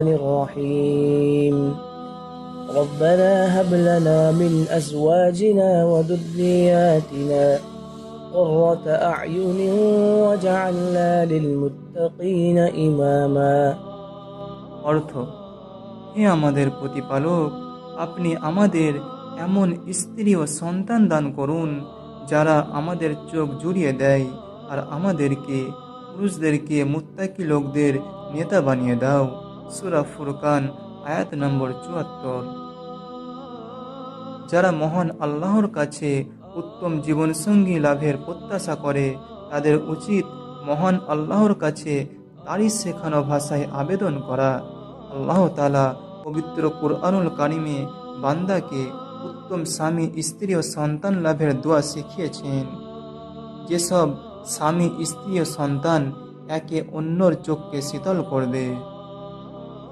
الرحيم ربنا هب لنا من أزواجنا وذرياتنا قرة أعين واجعلنا للمتقين إماما। অর্থ, হে আমাদের প্রতিপালক, আপনি আমাদের এমন স্ত্রী ও সন্তান দান করুন যারা আমাদের চোখ জুড়িয়ে দেয়, আর আমাদেরকে পুরুষদেরকে মুত্তাকি লোকদের নেতা বানিয়ে দাও। সূরা ফুরকান আয়াত নম্বর ৭৪। যারা মহান আল্লাহর কাছে উত্তম জীবনসঙ্গী লাভের প্রত্যাশা করে, তাদের উচিত মহান আল্লাহর কাছে তারই শেখানো ভাষায় আবেদন করা। আল্লাহ তাআলা পবিত্র কুরআনুল কারিমে বান্দাকে উত্তম স্বামী, স্ত্রী ও সন্তান লাভের দোয়া শিখিয়েছেন। যেসব স্বামী, স্ত্রী ও সন্তান একে অন্যর চোখকে শীতল করবে।